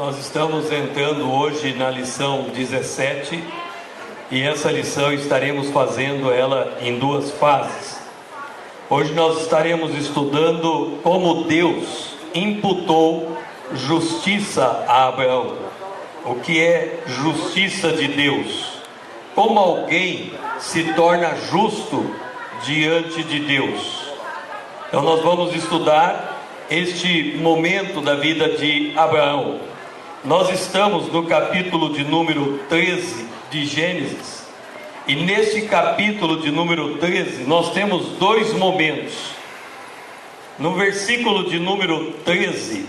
Nós estamos entrando hoje na lição 17 e essa lição estaremos fazendo ela em duas fases. Hoje nós estaremos estudando como Deus imputou justiça a Abraão. O que é justiça de Deus? Como alguém se torna justo diante de Deus? Então nós vamos estudar este momento da vida de Abraão. Nós estamos no capítulo de número 13 de Gênesis, e neste capítulo de número 13 nós temos dois momentos. No versículo de número 13,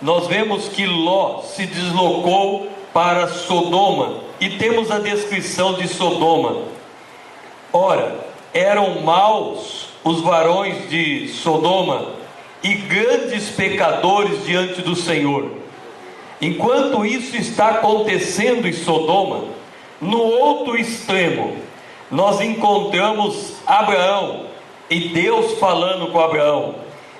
nós vemos que Ló se deslocou para Sodoma, e temos a descrição de Sodoma. Ora, eram maus os varões de Sodoma e grandes pecadores diante do Senhor. Enquanto isso está acontecendo em Sodoma, no outro extremo, nós encontramos Abraão, e Deus falando com Abraão.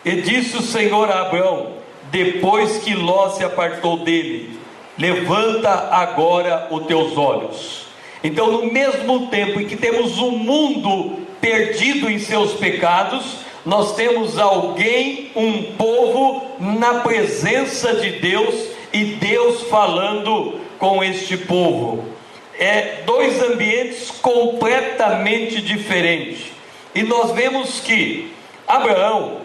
E disse o Senhor a Abraão, depois que Ló se apartou dele: levanta agora os teus olhos. Então, no mesmo tempo em que temos o mundo perdido em seus pecados, nós temos alguém, um povo na presença de Deus, e Deus falando com este povo. Dois ambientes completamente diferentes. E nós vemos que Abraão,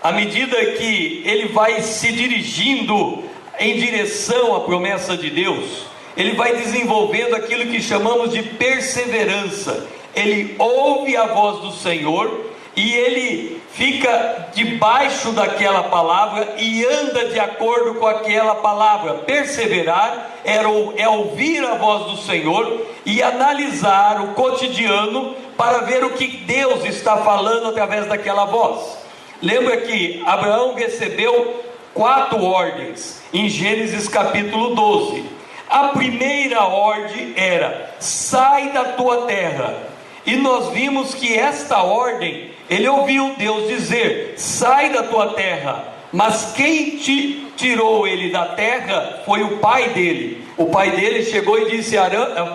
à medida que ele vai se dirigindo em direção à promessa de Deus, ele vai desenvolvendo aquilo que chamamos de perseverança. Ele ouve a voz do Senhor e ele fica debaixo daquela palavra e anda de acordo com aquela palavra. Perseverar é ouvir a voz do Senhor e analisar o cotidiano para ver o que Deus está falando através daquela voz. Lembra que Abraão recebeu 4 ordens em Gênesis capítulo 12. A primeira ordem era: sai da tua terra. E nós vimos que esta ordem, ele ouviu Deus dizer: sai da tua terra. Mas quem tirou ele da terra foi o pai dele. O pai dele chegou e disse a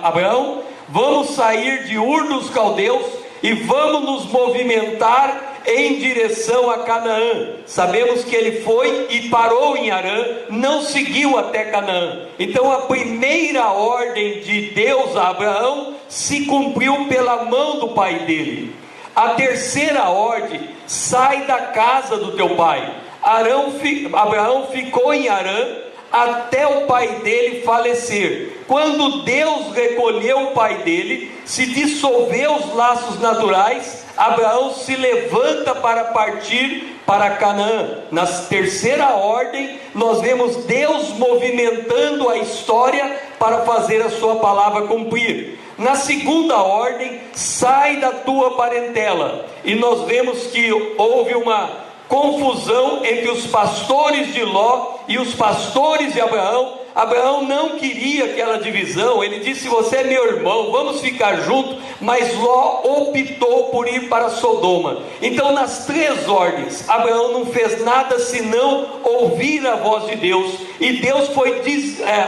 Abraão: vamos sair de Ur dos Caldeus e vamos nos movimentar em direção a Canaã. Sabemos que ele foi e parou em Harã, não seguiu até Canaã. Então a primeira ordem de Deus a Abraão se cumpriu pela mão do pai dele. A terceira ordem: sai da casa do teu pai. Abraão ficou em Harã até o pai dele falecer. Quando Deus recolheu o pai dele, se dissolveu os laços naturais, Abraão se levanta para partir para Canaã. Na terceira ordem, nós vemos Deus movimentando a história para fazer a sua palavra cumprir. Na segunda ordem: sai da tua parentela. E nós vemos que houve uma confusão entre os pastores de Ló e os pastores de Abraão. Abraão não queria aquela divisão. Ele disse: você é meu irmão, vamos ficar juntos. Mas Ló optou por ir para Sodoma. Então, nas 3 ordens, Abraão não fez nada senão ouvir a voz de Deus. E Deus foi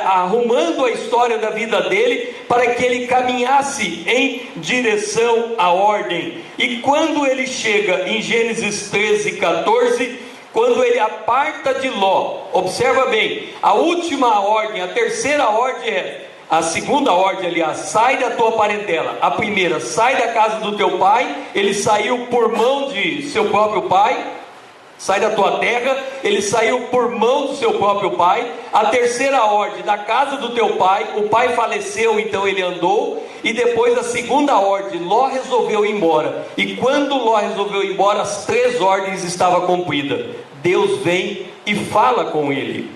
arrumando a história da vida dele para que ele caminhasse em direção à ordem. E quando ele chega em Gênesis 13, 14, quando ele aparta de Ló, observa bem, a última ordem, a terceira ordem a segunda ordem, aliás, sai da tua parentela. A primeira: sai da casa do teu pai. Ele saiu por mão de seu próprio pai. Sai da tua terra. Ele saiu por mão do seu próprio pai. A terceira ordem: da casa do teu pai. O pai faleceu, então ele andou. E depois a segunda ordem: Ló resolveu ir embora. E quando Ló resolveu ir embora, as 3 ordens estavam cumpridas. Deus vem e fala com ele.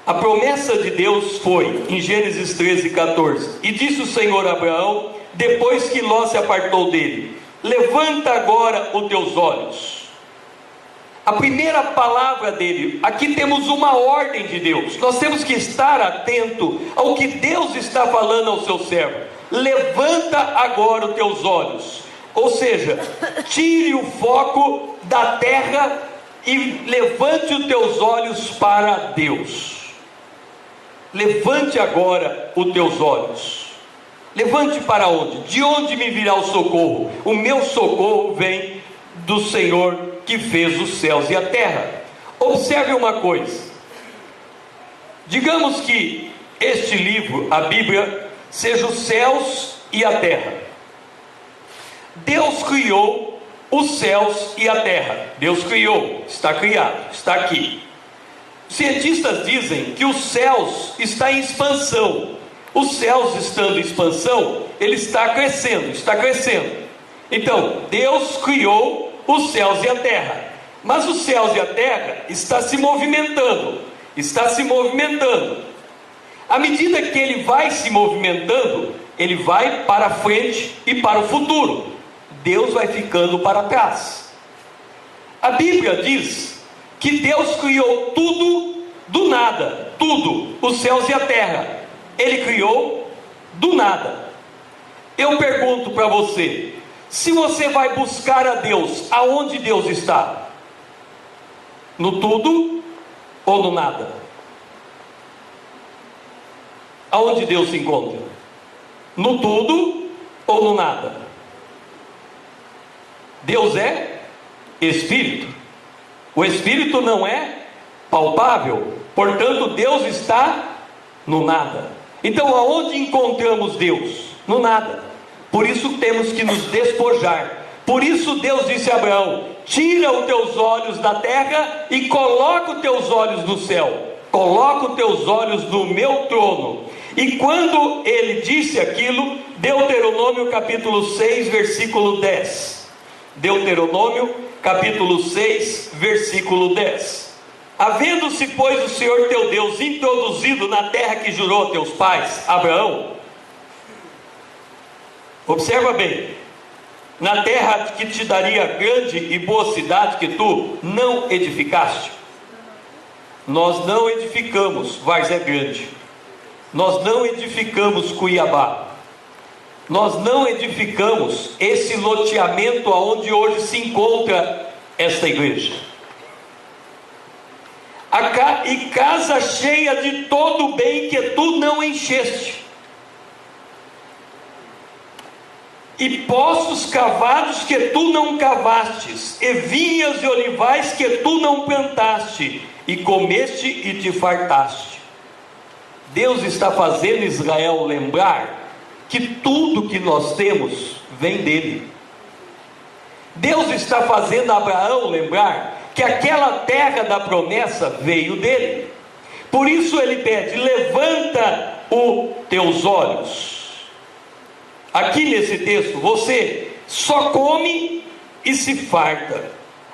A promessa de Deus foi em Gênesis 13, 14: e disse o Senhor a Abraão, depois que Ló se apartou dele: levanta agora os teus olhos. A primeira palavra dele, aqui temos uma ordem de Deus. Nós temos que estar atento ao que Deus está falando ao seu servo. Levanta agora os teus olhos. Ou seja, tire o foco da terra e levante os teus olhos para Deus. Levante agora os teus olhos. Levante para onde? De onde me virá o socorro? O meu socorro vem do Senhor que fez os céus e a terra. Observe uma coisa. Digamos que este livro, a Bíblia, seja os céus e a terra. Deus criou os céus e a terra. Deus criou, está criado, está aqui. Os cientistas dizem que os céus estão em expansão. Os céus estando em expansão, ele está crescendo, está crescendo. Então, Deus criou os céus e a terra. Mas os céus e a terra está se movimentando, está se movimentando. À medida que ele vai se movimentando, ele vai para frente e para o futuro. Deus vai ficando para trás. A Bíblia diz que Deus criou tudo do nada, tudo, os céus e a terra. Ele criou do nada. Eu pergunto para você, se você vai buscar a Deus, aonde Deus está? No tudo ou no nada? Aonde Deus se encontra? No tudo ou no nada? Deus é Espírito. O Espírito não é palpável, portanto Deus está no nada. Então aonde encontramos Deus? No nada. Por isso temos que nos despojar. Por isso Deus disse a Abraão: tira os teus olhos da terra e coloca os teus olhos no céu. Coloca os teus olhos no meu trono. E quando ele disse aquilo, Deuteronômio capítulo 6, versículo 10. Deuteronômio capítulo 6, versículo 10. Havendo-se, pois, o Senhor teu Deus introduzido na terra que jurou a teus pais, Abraão, observa bem, na terra que te daria grande e boa cidade que tu não edificaste. Nós não edificamos Várzea Grande, nós não edificamos Cuiabá, nós não edificamos esse loteamento aonde hoje se encontra esta igreja. E casa cheia de todo o bem que tu não encheste, e poços cavados que tu não cavastes, e vinhas e olivais que tu não plantaste, e comeste e te fartaste. Deus está fazendo Israel lembrar que tudo que nós temos vem dele. Deus está fazendo Abraão lembrar que aquela terra da promessa veio dele. Por isso ele pede: levanta os teus olhos. Aqui nesse texto, você só come e se farta.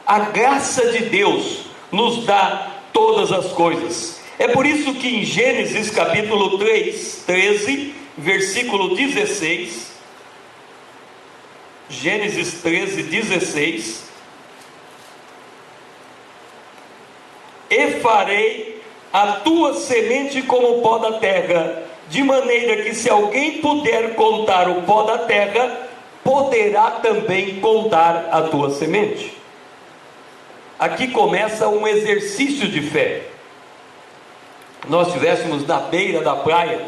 A graça de Deus nos dá todas as coisas. É por isso que em Gênesis capítulo 3, 13, versículo 16, Gênesis 13, 16, e farei a tua semente como o pó da terra, de maneira que se alguém puder contar o pó da terra, poderá também contar a tua semente. Aqui começa um exercício de fé. Nós estivéssemos na beira da praia,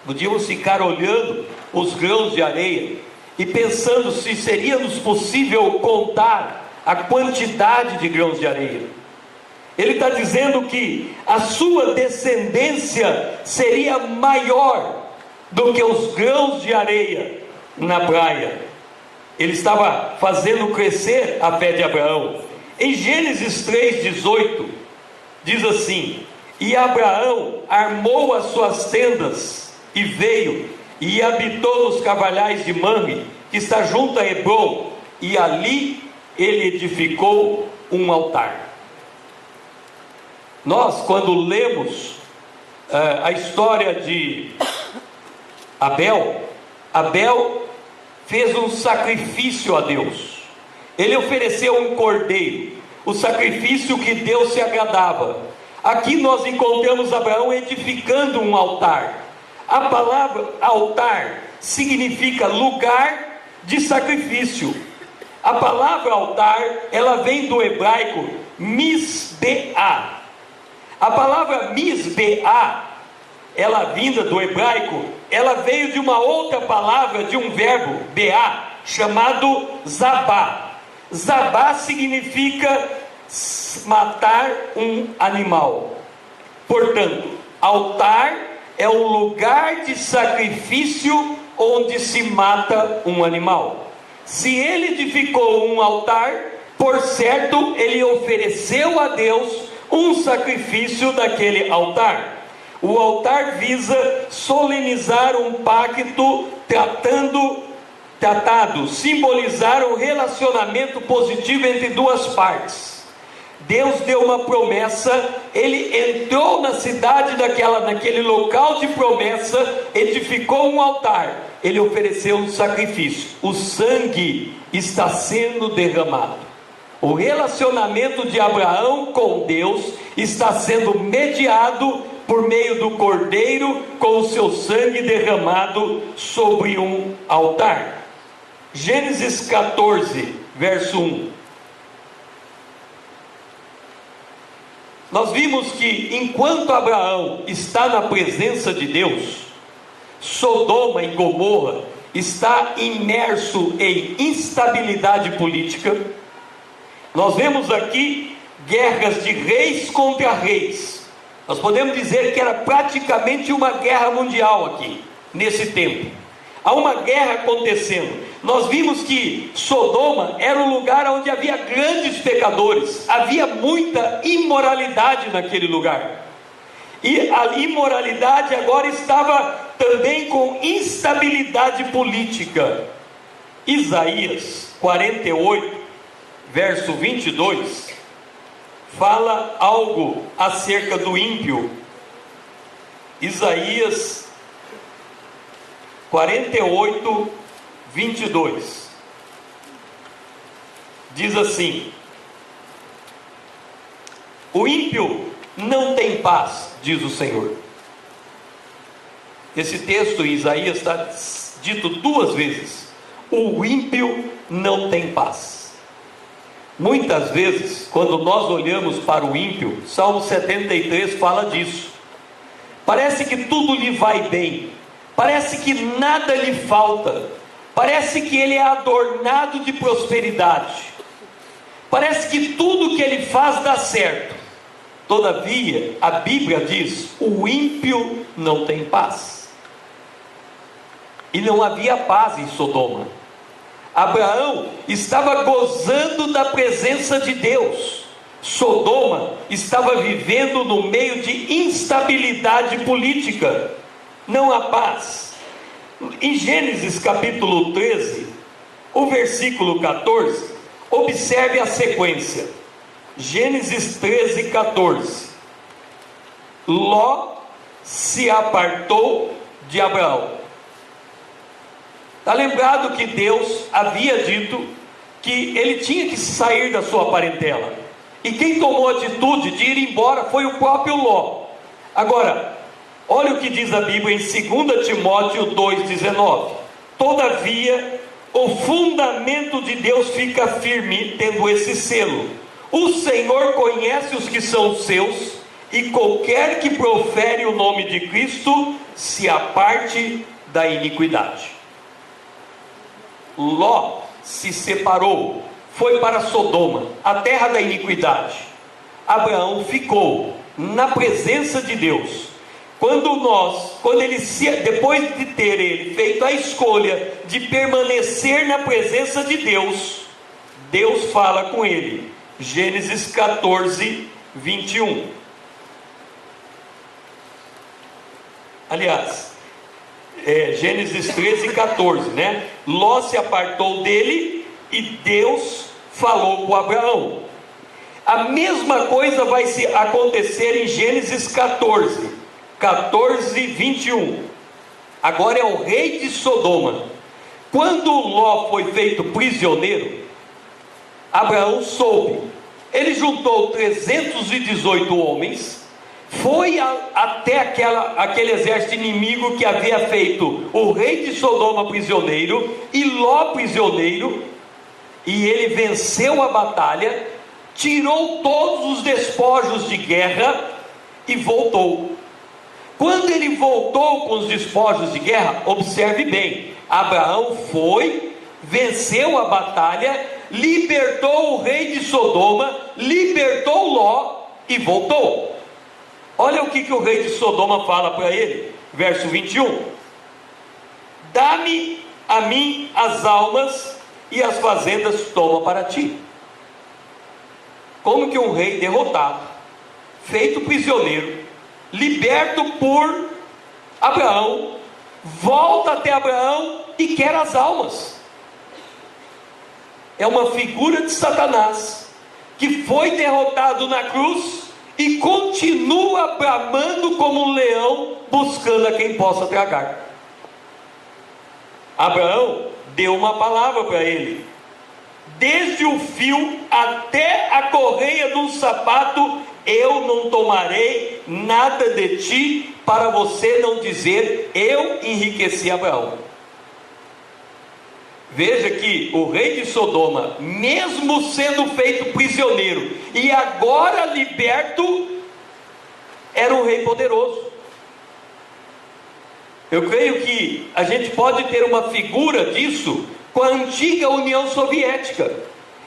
podíamos ficar olhando os grãos de areia e pensando se seria-nos possível contar a quantidade de grãos de areia. Ele está dizendo que a sua descendência seria maior do que os grãos de areia na praia. Ele estava fazendo crescer a fé de Abraão. Em Gênesis 3,18 diz assim: e Abraão armou as suas tendas e veio e habitou nos carvalhais de Mamre, que está junto a Hebrom, e ali ele edificou um altar. Nós, quando lemos a história de Abel fez um sacrifício a Deus. Ele ofereceu um cordeiro, o sacrifício que Deus se agradava. Aqui nós encontramos Abraão edificando um altar. A palavra altar significa lugar de sacrifício. A palavra altar, ela vem do hebraico Misbeá. A palavra Misbeá, ela vinda do hebraico, ela veio de uma outra palavra, de um verbo, beá, chamado zabá. Zabá significa matar um animal. Portanto, altar é um lugar de sacrifício onde se mata um animal. Se ele edificou um altar, por certo, ele ofereceu a Deus um sacrifício daquele altar. O altar visa solenizar um pacto tratado, simbolizar um relacionamento positivo entre duas partes. Deus deu uma promessa, ele entrou na cidade naquele local de promessa, edificou um altar, ele ofereceu um sacrifício. O sangue está sendo derramado. O relacionamento de Abraão com Deus está sendo mediado por meio do cordeiro, com o seu sangue derramado sobre um altar. Gênesis 14, verso 1. Nós vimos que enquanto Abraão está na presença de Deus, Sodoma e Gomorra está imerso em instabilidade política. Nós vemos aqui guerras de reis contra reis. Nós podemos dizer que era praticamente uma guerra mundial aqui, nesse tempo. Há uma guerra acontecendo. Nós vimos que Sodoma era um lugar onde havia grandes pecadores, havia muita imoralidade naquele lugar. E a imoralidade agora estava também com instabilidade política. Isaías 48, verso 22, fala algo acerca do ímpio. Isaías 48, 22 diz assim: o ímpio não tem paz, diz o Senhor. Esse texto em Isaías está dito duas vezes: o ímpio não tem paz. Muitas vezes, quando nós olhamos para o ímpio, Salmo 73 fala disso. Parece que tudo lhe vai bem, parece que nada lhe falta, parece que ele é adornado de prosperidade, parece que tudo que ele faz dá certo. Todavia, a Bíblia diz: o ímpio não tem paz. E não havia paz em Sodoma. Abraão estava gozando da presença de Deus. Sodoma estava vivendo no meio de instabilidade política. Não há paz. Em Gênesis capítulo 13, o versículo 14, observe a sequência. Gênesis 13, 14. Ló se apartou de Abraão. Está lembrado que Deus havia dito que ele tinha que sair da sua parentela, e quem tomou a atitude de ir embora foi o próprio Ló. Agora, olha o que diz a Bíblia em 2 Timóteo 2,19: todavia o fundamento de Deus fica firme, tendo esse selo: o Senhor conhece os que são seus, e qualquer que profere o nome de Cristo se aparte da iniquidade. Ló se separou, foi para Sodoma, a terra da iniquidade. Abraão ficou na presença de Deus. Depois de ter ele feito a escolha de permanecer na presença de Deus, Deus fala com ele. Gênesis 14, 21. Aliás, Gênesis 13, 14, né? Ló se apartou dele e Deus falou com Abraão. A mesma coisa vai acontecer em Gênesis 14, 21. Agora é o rei de Sodoma. Quando Ló foi feito prisioneiro, Abraão soube. Ele juntou 318 homens, foi até aquele exército inimigo que havia feito o rei de Sodoma prisioneiro e Ló prisioneiro, e ele venceu a batalha, tirou todos os despojos de guerra e voltou. Quando ele voltou com os despojos de guerra, observe bem, Abraão foi, venceu a batalha, libertou o rei de Sodoma, libertou Ló e voltou. Olha o que o rei de Sodoma fala para ele, verso 21: dá-me a mim as almas e as fazendas toma para ti. Como que um rei derrotado, feito prisioneiro, liberto por Abraão, volta até Abraão e quer as almas? É uma figura de Satanás, que foi derrotado na cruz e continua bramando como um leão, buscando a quem possa tragar. Abraão deu uma palavra para ele: desde o fio até a correia de um sapato, eu não tomarei nada de ti, para você não dizer, eu enriqueci Abraão. Veja que o rei de Sodoma, mesmo sendo feito prisioneiro e agora liberto, era um rei poderoso. Eu creio que a gente pode ter uma figura disso com a antiga União Soviética.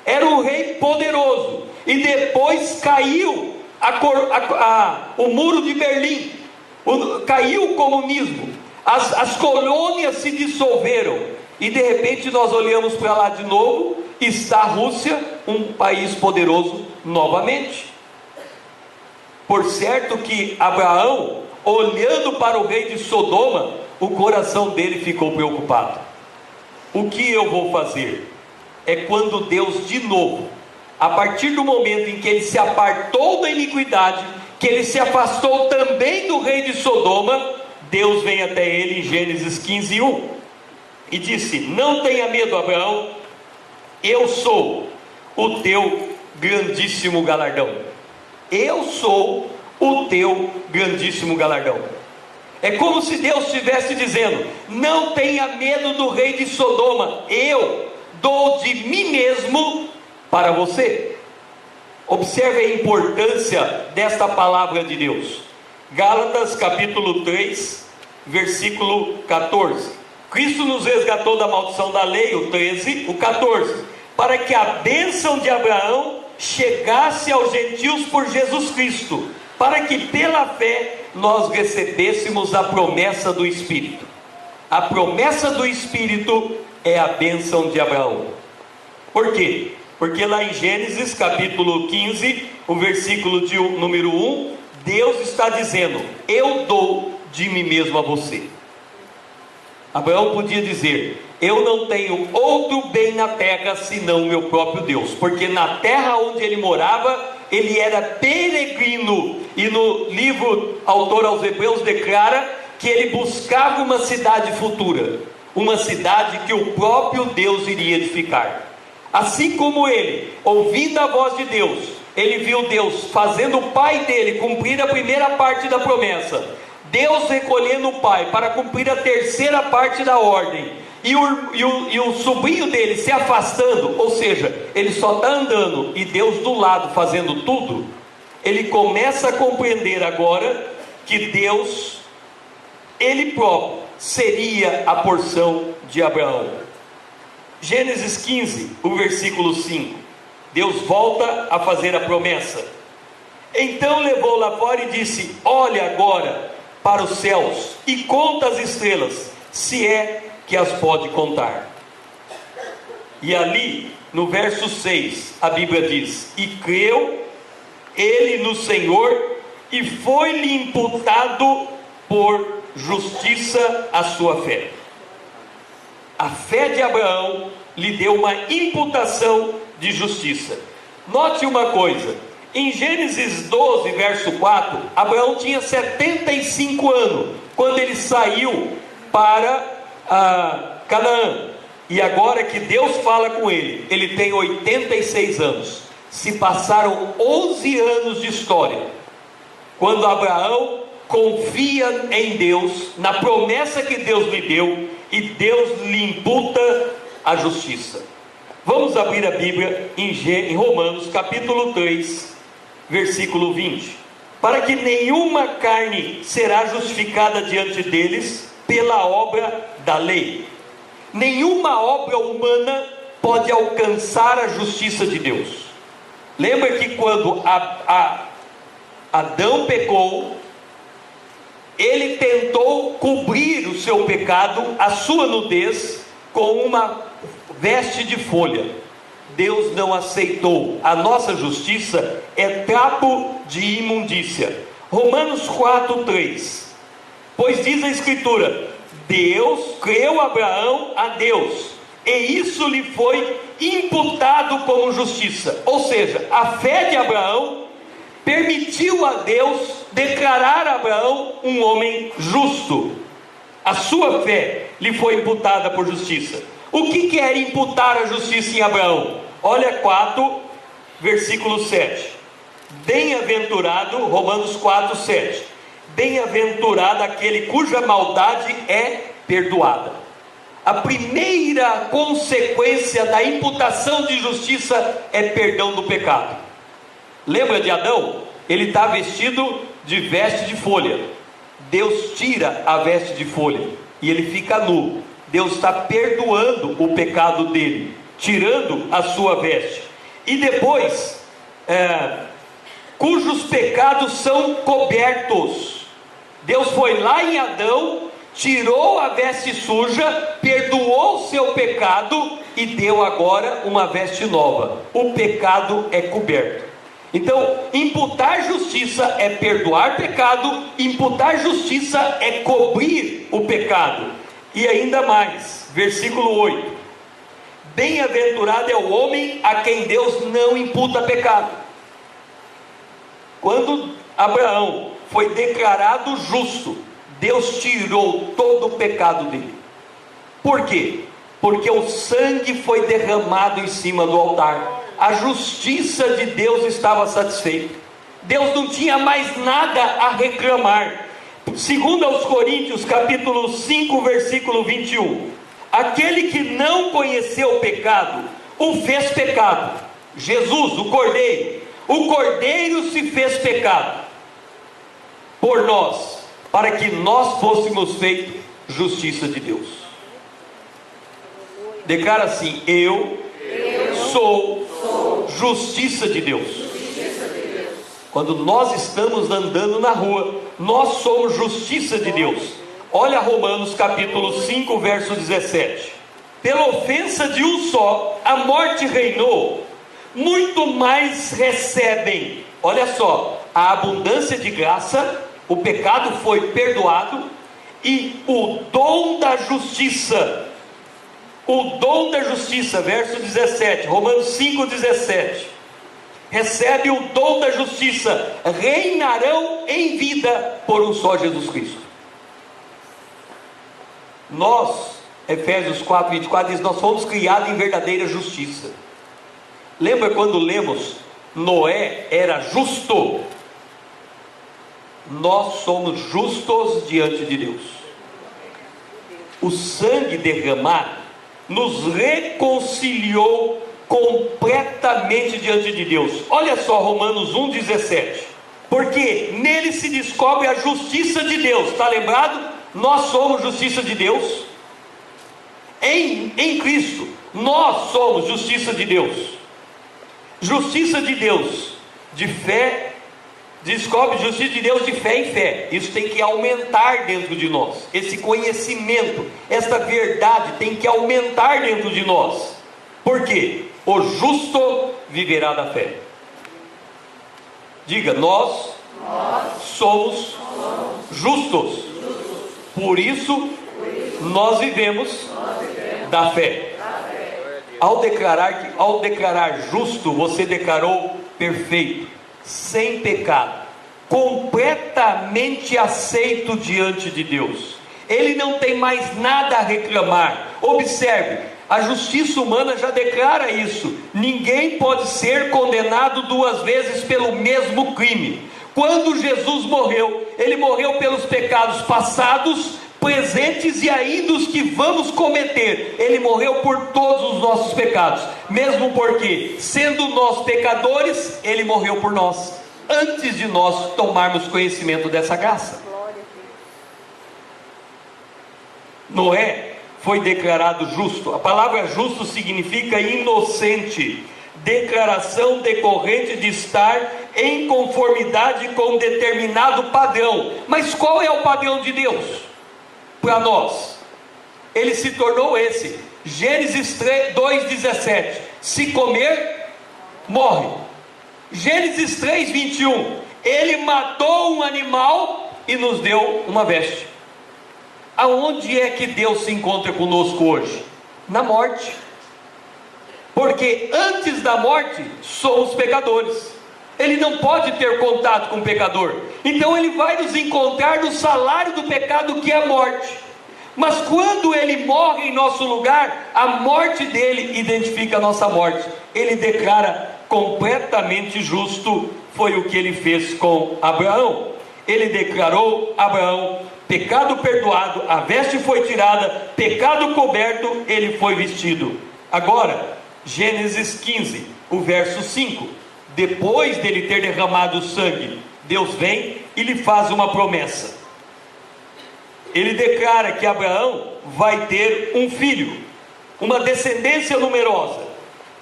Era um rei poderoso e depois caiu o muro de Berlim, caiu o comunismo, as colônias se dissolveram e de repente nós olhamos para lá de novo, está a Rússia, um país poderoso novamente. Por certo que Abraão, olhando para o rei de Sodoma, o coração dele ficou preocupado. O que eu vou fazer? É quando Deus de novo, a partir do momento em que ele se apartou da iniquidade, que ele se afastou também do rei de Sodoma, Deus vem até ele em Gênesis 15:1 e disse: não tenha medo, Abraão, eu sou o teu grandíssimo galardão. Eu sou o teu grandíssimo galardão. É como se Deus estivesse dizendo: não tenha medo do rei de Sodoma, eu dou de mim mesmo para você. Observe a importância desta palavra de Deus. Gálatas capítulo 3, versículo 14. Cristo nos resgatou da maldição da lei, o 13, o 14, para que a bênção de Abraão chegasse aos gentios por Jesus Cristo, para que pela fé nós recebêssemos a promessa do Espírito. A promessa do Espírito é a bênção de Abraão. Por quê? Porque lá em Gênesis capítulo 15, o versículo número 1, Deus está dizendo: eu dou de mim mesmo a você. Abraão podia dizer: eu não tenho outro bem na terra senão o meu próprio Deus, porque na terra onde ele morava, ele era peregrino, e no livro autor aos Hebreus declara que ele buscava uma cidade futura, uma cidade que o próprio Deus iria edificar. Assim como ele, ouvindo a voz de Deus, ele viu Deus fazendo o pai dele cumprir a primeira parte da promessa, Deus recolhendo o pai para cumprir a terceira parte da ordem, e o sobrinho dele se afastando, ou seja, ele só está andando e Deus do lado fazendo tudo, ele começa a compreender agora que Deus, ele próprio, seria a porção de Abraão. Gênesis 15, o versículo 5, Deus volta a fazer a promessa. Então levou lá fora e disse: olha agora para os céus e conta as estrelas, se é que as pode contar. E ali no verso 6 a Bíblia diz: e creu ele no Senhor, e foi-lhe imputado por justiça a sua fé. A fé de Abraão lhe deu uma imputação de justiça. Note uma coisa: em Gênesis 12, verso 4, Abraão tinha 75 anos quando ele saiu para Canaã, e agora que Deus fala com ele, ele tem 86 anos. Se passaram 11 anos de história, quando Abraão confia em Deus, na promessa que Deus lhe deu, e Deus lhe imputa a justiça. Vamos abrir a Bíblia em Romanos capítulo 3, versículo 20. Para que nenhuma carne será justificada diante deles pela obra da lei. Nenhuma obra humana pode alcançar a justiça de Deus. Lembra que quando Adão pecou, ele tentou cobrir o seu pecado, a sua nudez, com uma veste de folha. Deus não aceitou. A nossa justiça é trapo de imundícia. Romanos 4:3. Pois diz a Escritura: Deus creu Abraão a Deus, e isso lhe foi imputado como justiça. Ou seja, a fé de Abraão permitiu a Deus declarar Abraão um homem justo. A sua fé lhe foi imputada por justiça. O que quer imputar a justiça em Abraão? Olha 4, versículo 7. Bem-aventurado, Romanos 4, 7. Bem-aventurado aquele cuja maldade é perdoada. A primeira consequência da imputação de justiça é perdão do pecado. Lembra de Adão? Ele está vestido de veste de folha. Deus tira a veste de folha e ele fica nu. Deus está perdoando o pecado dele, tirando a sua veste. E depois, cujos pecados são cobertos. Deus foi lá em Adão, tirou a veste suja, perdoou o seu pecado e deu agora uma veste nova. O pecado é coberto. Então, imputar justiça é perdoar pecado, imputar justiça é cobrir o pecado. E ainda mais, versículo 8: bem-aventurado é o homem a quem Deus não imputa pecado. Quando Abraão foi declarado justo, Deus tirou todo o pecado dele. Por quê? Porque o sangue foi derramado em cima do altar. A justiça de Deus estava satisfeita. Deus não tinha mais nada a reclamar. Segundo aos Coríntios, capítulo 5, versículo 21. Aquele que não conheceu o pecado, o fez pecado. Jesus, o Cordeiro se fez pecado por nós, para que nós fôssemos feitos justiça de Deus. Declara assim: eu sou justiça de Deus. Quando nós estamos andando na rua, nós somos justiça de Deus. Olha Romanos capítulo 5, verso 17. Pela ofensa de um só, a morte reinou, muito mais recebem. Olha só, a abundância de graça, o pecado foi perdoado, e o dom da justiça. O dom da justiça, verso 17, Romanos 5, 17. Recebe o dom da justiça, reinarão em vida por um só Jesus Cristo. Nós, Efésios 4, 24 diz: nós fomos criados em verdadeira justiça. Lembra quando lemos Noé era justo? Nós somos justos diante de Deus. O sangue derramado nos reconciliou completamente diante de Deus. Olha só Romanos 1,17. Porque nele se descobre a justiça de Deus. Está lembrado? Nós somos justiça de Deus. Em Cristo, nós somos justiça de Deus. Justiça de Deus de fé. Descobre justiça de Deus de fé em fé. Isso tem que aumentar dentro de nós. Esse conhecimento, essa verdade tem que aumentar dentro de nós. Por quê? O justo viverá da fé. Diga: nós somos justos. Por isso nós vivemos da fé. Ao declarar justo, você declarou perfeito, sem pecado, completamente aceito diante de Deus. Ele não tem mais nada a reclamar. Observe, a justiça humana já declara isso: ninguém pode ser condenado duas vezes pelo mesmo crime. Quando Jesus morreu, ele morreu pelos pecados passados, presentes e ainda os que vamos cometer. Ele morreu por todos os nossos pecados, mesmo porque, sendo nós pecadores, Ele morreu por nós, antes de nós tomarmos conhecimento dessa graça. Noé foi declarado justo. A palavra justo significa inocente, declaração decorrente de estar em conformidade com um determinado padrão. Mas qual é o padrão de Deus para nós? Ele se tornou esse. Gênesis 2:17: se comer, morre. Gênesis 3:21: ele matou um animal e nos deu uma veste. Aonde é que Deus se encontra conosco hoje? Na morte. Porque antes da morte somos pecadores. Ele não pode ter contato com o pecador. Então Ele vai nos encontrar no salário do pecado, que é a morte. Mas quando Ele morre em nosso lugar, a morte dele identifica a nossa morte. Ele declara completamente justo. Foi o que Ele fez com Abraão. Ele declarou Abraão pecado perdoado, a veste foi tirada, pecado coberto, ele foi vestido. Agora, Gênesis 15, o verso 5: depois dele ter derramado o sangue, Deus vem e lhe faz uma promessa. Ele declara que Abraão vai ter um filho, uma descendência numerosa.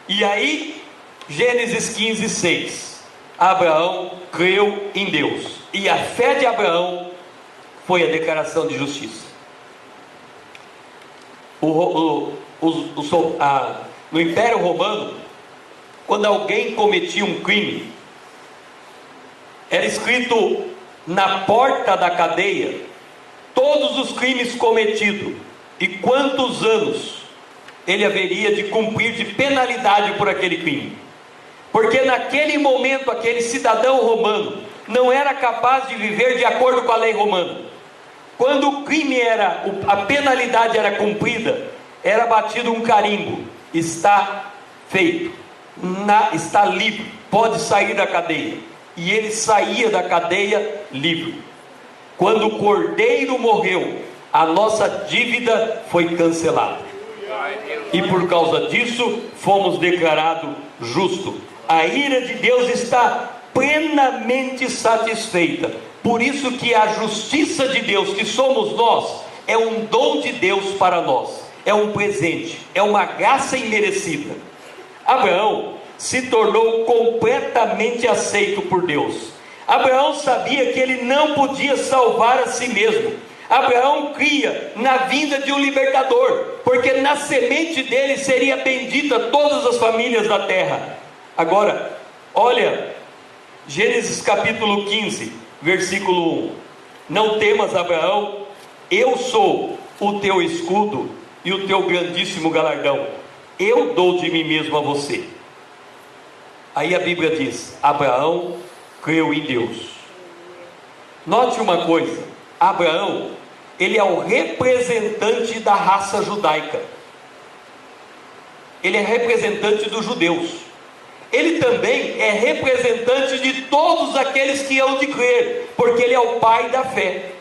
E aí, Gênesis 15, 6: Abraão creu em Deus, e a fé de Abraão foi a declaração de justiça. No Império Romano, quando alguém cometia um crime, era escrito na porta da cadeia todos os crimes cometidos e quantos anos ele haveria de cumprir de penalidade por aquele crime. Porque naquele momento aquele cidadão romano não era capaz de viver de acordo com a lei romana. Quando o crime a penalidade era cumprida, era batido um carimbo: está feito, está livre, pode sair da cadeia. E ele saía da cadeia livre. Quando o Cordeiro morreu, a nossa dívida foi cancelada, e por causa disso fomos declarados justos. A ira de Deus está plenamente satisfeita. Por isso que a justiça de Deus, que somos nós, é um dom de Deus para nós, é um presente, é uma graça imerecida. Abraão se tornou completamente aceito por Deus. Abraão sabia que ele não podia salvar a si mesmo. Abraão cria na vinda de um libertador, porque na semente dele seria bendita todas as famílias da terra. Agora, olha, Gênesis capítulo 15, versículo 1: não temas, Abraão, eu sou o teu escudo e o teu grandíssimo galardão, eu dou de mim mesmo a você. Aí a Bíblia diz: Abraão creu em Deus. Note uma coisa: Abraão, ele é o representante da raça judaica, ele é representante dos judeus. Ele também é representante de todos aqueles que hão de crer, porque ele é o pai da fé.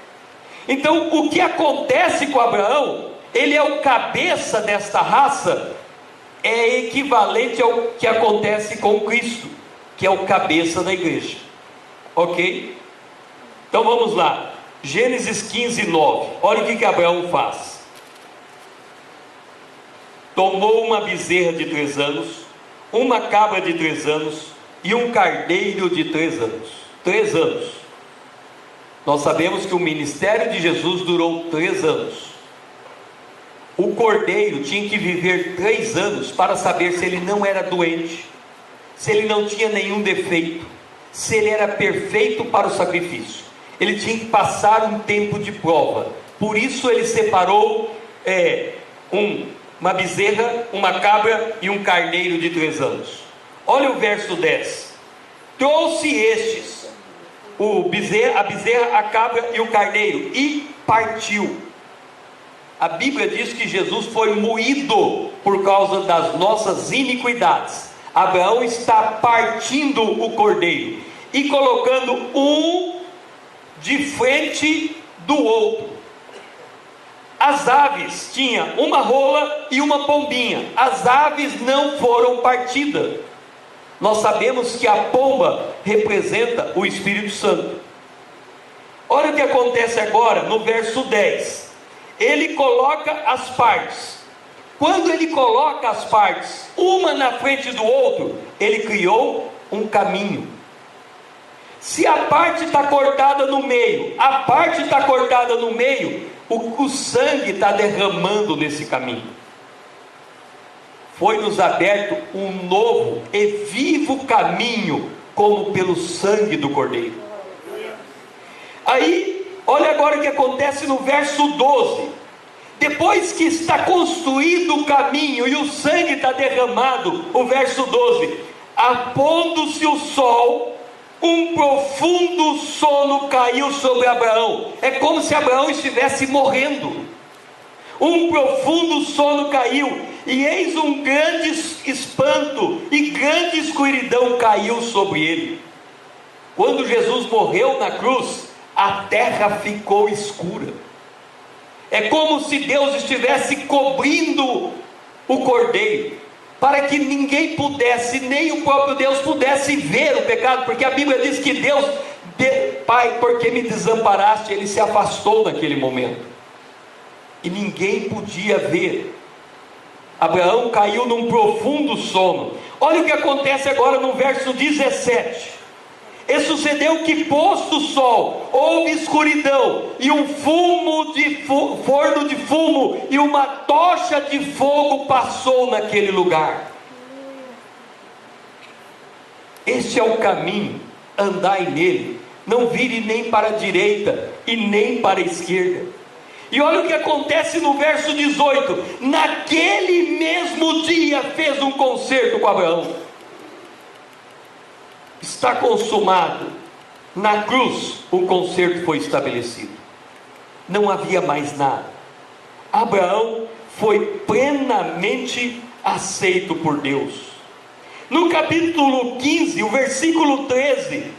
Então, o que acontece com Abraão, ele é o cabeça desta raça, é equivalente ao que acontece com Cristo, que é o cabeça da igreja. Ok? Então vamos lá, Gênesis 15, 9. Olha o que Abraão faz. Tomou uma bezerra de 3 anos, uma cabra de 3 anos e um carneiro de 3 anos. 3 anos. Nós sabemos que o ministério de Jesus durou 3 anos. O cordeiro tinha que viver 3 anos para saber se ele não era doente, se ele não tinha nenhum defeito, se ele era perfeito para o sacrifício. Ele tinha que passar um tempo de prova. Por isso ele separou uma bezerra, uma cabra e um carneiro de 3 anos. Olha o verso 10: trouxe estes, a bezerra, a cabra e o carneiro, e partiu. A Bíblia diz que Jesus foi moído por causa das nossas iniquidades. Abraão está partindo o cordeiro e colocando um de frente do outro. As aves tinham uma rola e uma pombinha. As aves não foram partidas. Nós sabemos que a pomba representa o Espírito Santo. Olha o que acontece agora no verso 10. Ele coloca as partes. Quando ele coloca as partes, uma na frente do outro, ele criou um caminho. Se a parte está cortada no meio, o sangue está derramando nesse caminho. Foi-nos aberto um novo e vivo caminho, como pelo sangue do Cordeiro. Aí, olha agora o que acontece no verso 12. Depois que está construído o caminho e o sangue está derramado, o verso 12: apondo-se o sol, um profundo sono caiu sobre Abraão. É como se Abraão estivesse morrendo. Um profundo sono caiu, e eis um grande espanto e grande escuridão caiu sobre ele. Quando Jesus morreu na cruz, a terra ficou escura. É como se Deus estivesse cobrindo o Cordeiro, para que ninguém pudesse, nem o próprio Deus pudesse ver o pecado, porque a Bíblia diz que Deus, Pai, porque me desamparaste, ele se afastou naquele momento, e ninguém podia ver. Abraão caiu num profundo sono. Olha o que acontece agora no verso 17. E sucedeu que, posto o sol, houve escuridão, e um forno de fumo e uma tocha de fogo passou naquele lugar. Este é o caminho, andai nele, não vire nem para a direita e nem para a esquerda. E olha o que acontece no verso 18: naquele mesmo dia fez um concerto com Abraão. Está consumado. Na cruz o concerto foi estabelecido. Não havia mais nada. Abraão foi plenamente aceito por Deus. No capítulo 15, o versículo 13,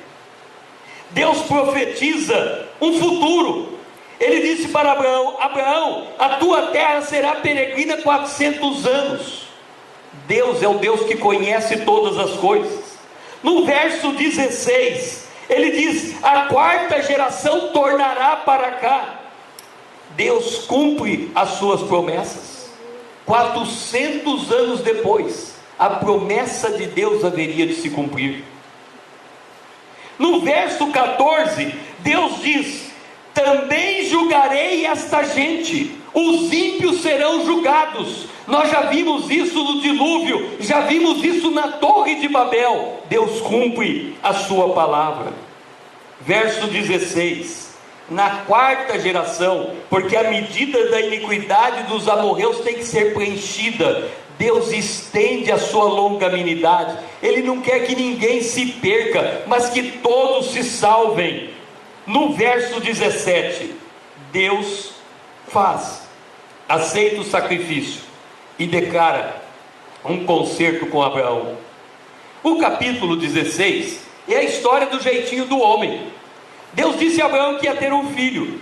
Deus profetiza um futuro. Ele disse para Abraão: Abraão, a tua terra será peregrina 400 anos. Deus é o Deus que conhece todas as coisas. No verso 16, ele diz: a quarta geração tornará para cá. Deus cumpre as suas promessas. 400 anos depois, a promessa de Deus haveria de se cumprir. No verso 14, Deus diz: também julgarei esta gente, os ímpios serão julgados. Nós já vimos isso no dilúvio, já vimos isso na Torre de Babel. Deus cumpre a sua palavra. Verso 16: na quarta geração, porque a medida da iniquidade dos amorreus tem que ser preenchida. Deus estende a sua longanimidade. Ele não quer que ninguém se perca, mas que todos se salvem. No verso 17, Deus aceita o sacrifício e declara um concerto com Abraão. O capítulo 16 é a história do jeitinho do homem. Deus disse a Abraão que ia ter um filho.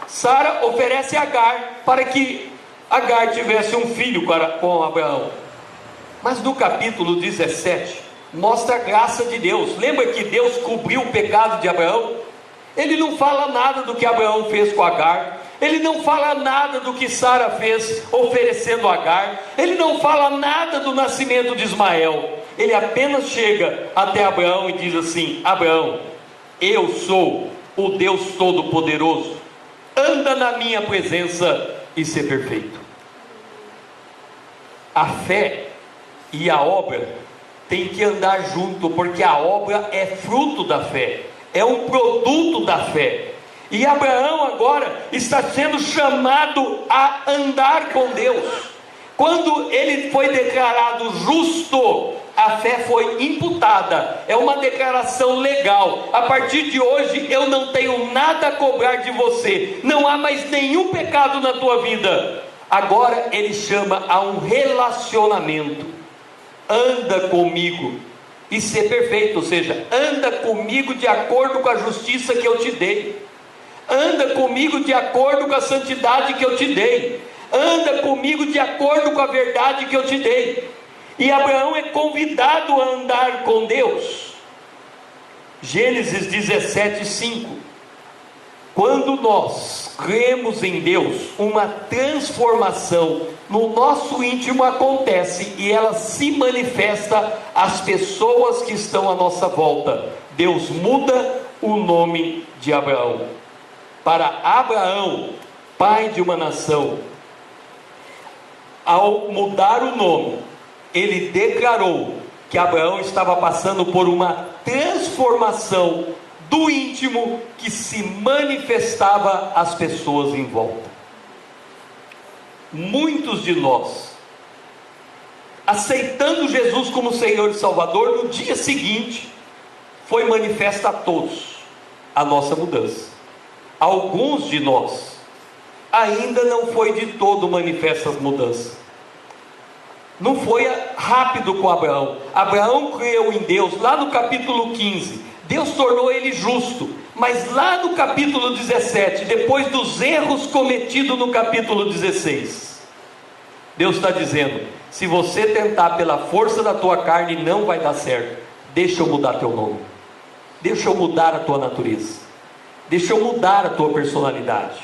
Sara oferece a Agar para que Agar tivesse um filho com Abraão. Mas no capítulo 17 mostra a graça de Deus. Lembra que Deus cobriu o pecado de Abraão? Ele não fala nada do que Abraão fez com Agar. Ele não fala nada do que Sara fez oferecendo Agar. Ele não fala nada do nascimento de Ismael. Ele apenas chega até Abraão e diz assim: Abraão, eu sou o Deus Todo-Poderoso. Anda na minha presença e ser perfeito. A fé e a obra tem que andar junto, porque a obra é fruto da fé, é um produto da fé. E Abraão agora está sendo chamado a andar com Deus. Quando ele foi declarado justo, a fé foi imputada. É uma declaração legal: a partir de hoje eu não tenho nada a cobrar de você, não há mais nenhum pecado na tua vida. Agora ele chama a um relacionamento. Anda comigo e ser perfeito, ou seja, anda comigo de acordo com a justiça que eu te dei. Anda anda comigo de acordo com a santidade que eu te dei, anda comigo de acordo com a verdade que eu te dei. E Abraão é convidado a andar com Deus. Gênesis 17:5. Quando nós cremos em Deus, uma transformação no nosso íntimo acontece e ela se manifesta às pessoas que estão à nossa volta. Deus muda o nome de Abraão para Abraão, pai de uma nação. Ao mudar o nome, ele declarou que Abraão estava passando por uma transformação do íntimo que se manifestava às pessoas em volta. Muitos de nós, aceitando Jesus como Senhor e Salvador, no dia seguinte, foi manifesta a todos a nossa mudança. Alguns de nós, ainda não foi de todo manifesta as mudanças. Não foi rápido com Abraão. Abraão creu em Deus, lá no capítulo 15, Deus tornou ele justo, mas lá no capítulo 17, depois dos erros cometidos no capítulo 16, Deus está dizendo: se você tentar pela força da tua carne, não vai dar certo. Deixa eu mudar teu nome, deixa eu mudar a tua natureza, deixa eu mudar a tua personalidade.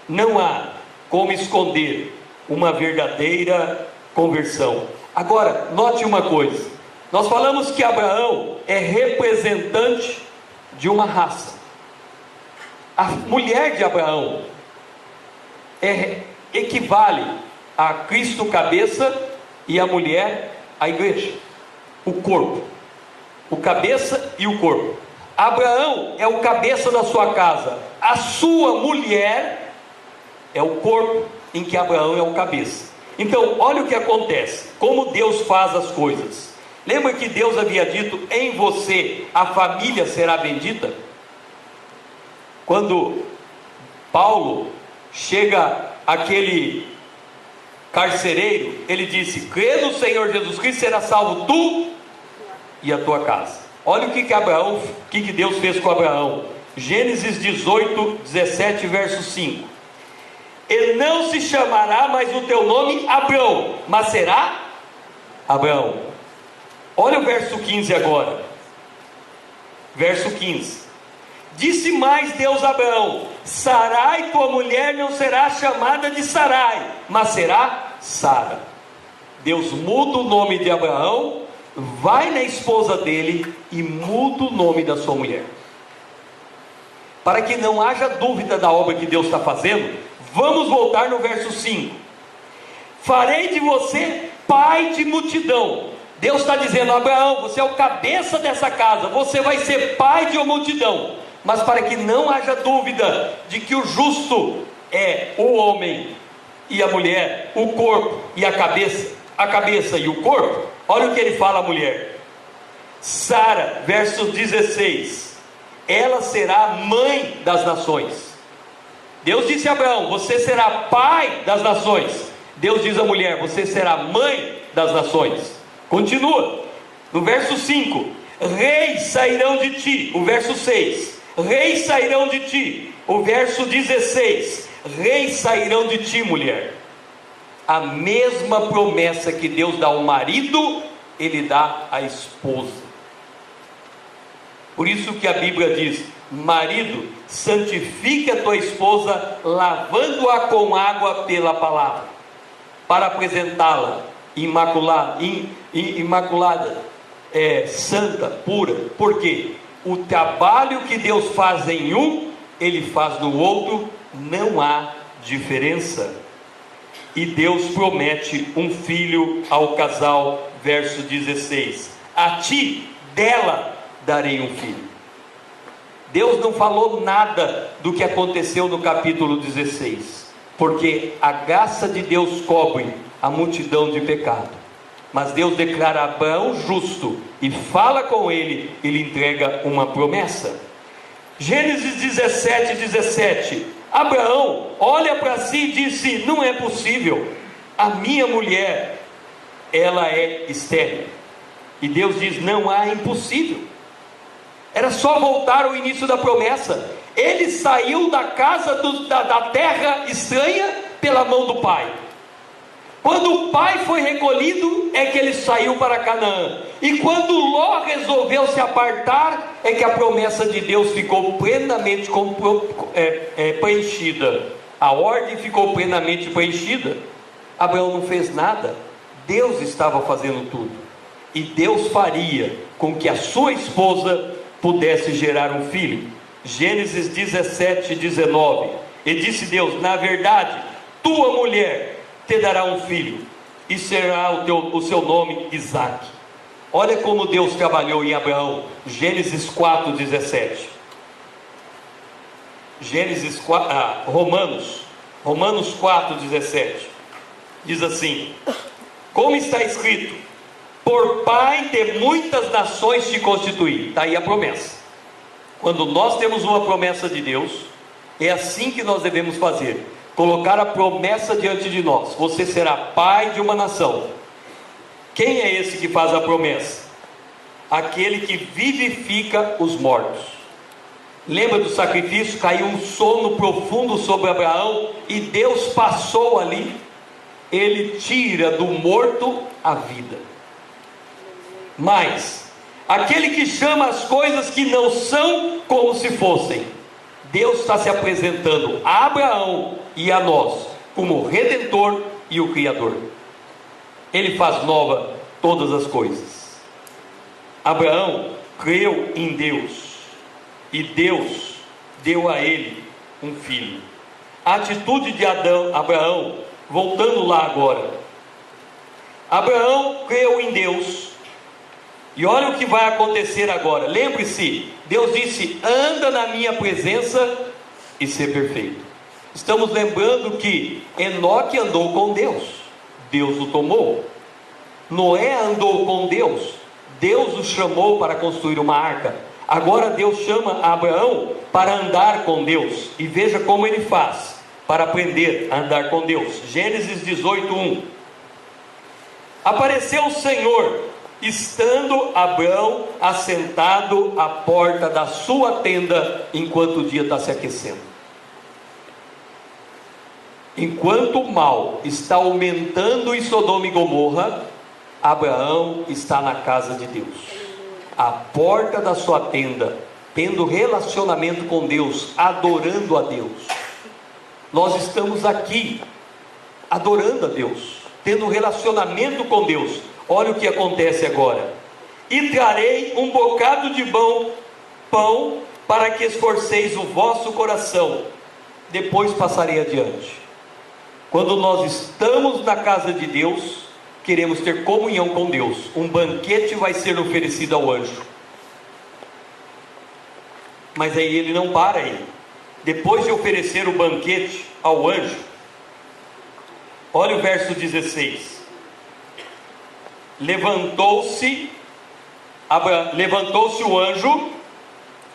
Não há como esconder uma verdadeira conversão. Agora, note uma coisa. Nós falamos que Abraão é representante de uma raça. A mulher de Abraão equivale a Cristo cabeça e a mulher a igreja, o corpo, o cabeça e o corpo. Abraão é o cabeça da sua casa, a sua mulher é o corpo em que Abraão é o cabeça. Então, olha o que acontece, como Deus faz as coisas. Lembra que Deus havia dito: em você a família será bendita? Quando Paulo chega àquele carcereiro, ele disse: crê no Senhor Jesus Cristo, será salvo tu e a tua casa. Olha o que Deus fez com Abraão. Gênesis 18, 17, verso 5. E não se chamará mais o teu nome Abrão, mas será Abraão. Olha o verso 15 agora. Verso 15. Disse mais Deus a Abraão: Sarai, tua mulher, não será chamada de Sarai, mas será Sara. Deus muda o nome de Abraão, vai na esposa dele e muda o nome da sua mulher. Para que não haja dúvida da obra que Deus está fazendo, vamos voltar no verso 5. Farei de você pai de multidão. Deus está dizendo: Abraão, você é o cabeça dessa casa, você vai ser pai de uma multidão. Mas para que não haja dúvida de que o justo é o homem e a mulher, o corpo e a cabeça e o corpo, olha o que ele fala à mulher. Sara, verso 16, ela será mãe das nações. Deus disse a Abraão: você será pai das nações. Deus diz à mulher: você será mãe das nações. Continua, no verso 5, reis sairão de ti, o verso 6, reis sairão de ti, o verso 16, reis sairão de ti, mulher. A mesma promessa que Deus dá ao marido, Ele dá à esposa. Por isso que a Bíblia diz: marido, santifique a tua esposa, lavando-a com água pela palavra, para apresentá-la imaculada, santa, pura. Porque o trabalho que Deus faz em um, Ele faz no outro, não há diferença. E Deus promete um filho ao casal, verso 16: a ti, dela, darei um filho. Deus não falou nada do que aconteceu no capítulo 16, porque a graça de Deus cobre a multidão de pecado. Mas Deus declara Abraão justo e fala com ele, ele entrega uma promessa. Gênesis 17, 17. Abraão olha para si e disse: não é possível, a minha mulher, ela é estéril. E Deus diz: não há impossível. Era só voltar ao início da promessa. Ele saiu da casa da terra estranha pela mão do pai. Quando o pai foi recolhido, é que ele saiu para Canaã. E quando Ló resolveu se apartar, é que a promessa de Deus ficou plenamente preenchida. A ordem ficou plenamente preenchida. Abraão não fez nada. Deus estava fazendo tudo. E Deus faria com que a sua esposa pudesse gerar um filho. Gênesis 17, 19. E disse Deus: na verdade, tua mulher te dará um filho, e será o seu nome Isaque. Olha como Deus trabalhou em Abraão. Gênesis 4, 17. Romanos 4, 17. Diz assim: como está escrito, por pai de muitas nações te constituí. Está aí a promessa. Quando nós temos uma promessa de Deus, é assim que nós devemos fazer: colocar a promessa diante de nós. Você será pai de uma nação. Quem é esse que faz a promessa? Aquele que vivifica os mortos. Lembra do sacrifício? Caiu um sono profundo sobre Abraão e Deus passou ali. Ele tira do morto a vida. Mas aquele que chama as coisas que não são como se fossem. Deus está se apresentando a Abraão e a nós como o Redentor e o Criador. Ele faz nova todas as coisas. Abraão creu em Deus e Deus deu a ele um filho. A atitude de Abraão, voltando lá agora. Abraão creu em Deus. E olha o que vai acontecer agora. Lembre-se, Deus disse: anda na minha presença e ser perfeito. Estamos lembrando que Enoque andou com Deus, Deus o tomou. Noé andou com Deus, Deus o chamou para construir uma arca. Agora Deus chama Abraão para andar com Deus. E veja como ele faz para aprender a andar com Deus. Gênesis 18, 1. Apareceu o Senhor, estando Abraão assentado à porta da sua tenda, enquanto o dia está se aquecendo. Enquanto o mal está aumentando em Sodoma e Gomorra, Abraão está na casa de Deus, à porta da sua tenda, tendo relacionamento com Deus, adorando a Deus. Nós estamos aqui adorando a Deus, tendo relacionamento com Deus. Olha o que acontece agora: e trarei um bocado de pão para que esforceis o vosso coração, depois passarei adiante. Quando nós estamos na casa de Deus, queremos ter comunhão com Deus. Um banquete vai ser oferecido ao anjo. Mas aí ele não para aí. Depois de oferecer o banquete ao anjo, olha o verso 16. Levantou-se o anjo,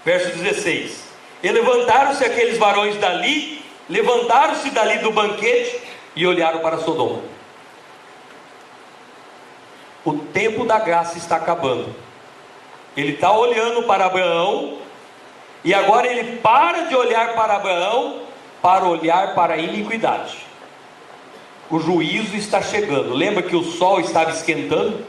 verso 16. E levantaram-se aqueles varões dali, levantaram-se dali do banquete e olharam para Sodoma. O tempo da graça está acabando. Ele está olhando para Abraão, e agora ele para de olhar para Abraão para olhar para a iniquidade. O juízo está chegando. Lembra que o sol estava esquentando?